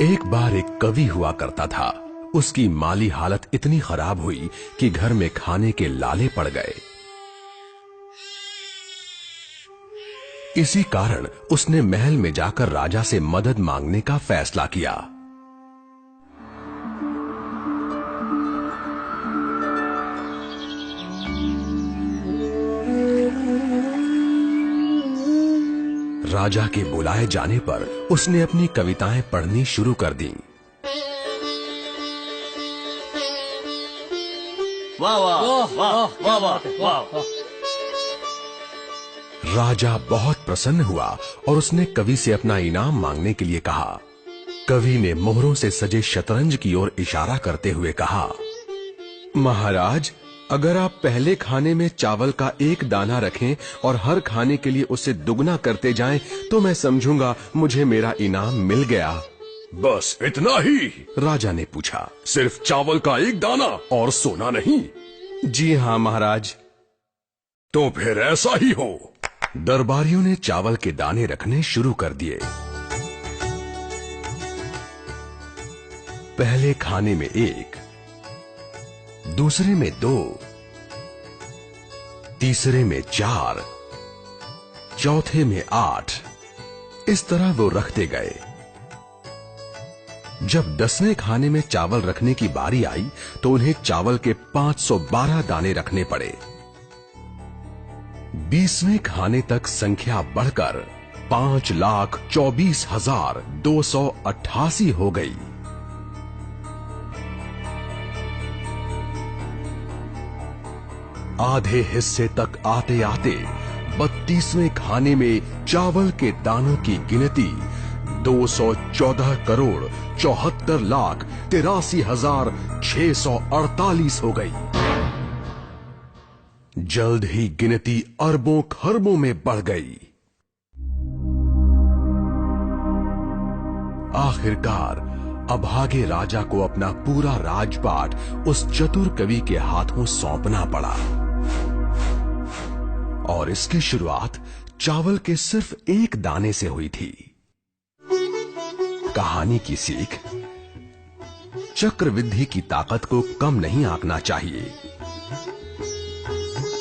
एक बार एक कवि हुआ करता था। उसकी माली हालत इतनी खराब हुई कि घर में खाने के लाले पड़ गए। इसी कारण उसने महल में जाकर राजा से मदद मांगने का फैसला किया। राजा के बुलाए जाने पर उसने अपनी कविताएं पढ़नी शुरू कर दी। वाह वाह वाह वाह वाह वाह। राजा बहुत प्रसन्न हुआ और उसने कवि से अपना इनाम मांगने के लिए कहा। कवि ने मोहरों से सजे शतरंज की ओर इशारा करते हुए कहा, महाराज, अगर आप पहले खाने में चावल का एक दाना रखें और हर खाने के लिए उसे दुगना करते जाएं, तो मैं समझूंगा मुझे मेरा इनाम मिल गया। बस इतना ही? राजा ने पूछा। सिर्फ चावल का एक दाना और सोना नहीं? जी हाँ महाराज। तो फिर ऐसा ही हो। दरबारियों ने चावल के दाने रखने शुरू कर दिए। पहले खाने में 1, दूसरे में 2, तीसरे में 4, चौथे में 8। इस तरह वो रखते गए। जब 10वें खाने में चावल रखने की बारी आई तो उन्हें चावल के 512 दाने रखने पड़े। 20वें खाने तक संख्या बढ़कर 5,24,288 हो गई। आधे हिस्से तक आते आते 32वें खाने में चावल के दानों की गिनती 214,74,83,648 हो गई। जल्द ही गिनती अरबों खरबों में बढ़ गई। आखिरकार अभागे राजा को अपना पूरा राजपाट उस चतुर कवि के हाथों सौंपना पड़ा। और इसकी शुरुआत चावल के सिर्फ एक दाने से हुई थी। कहानी की सीख, चक्रवृद्धि की ताकत को कम नहीं आंकना चाहिए।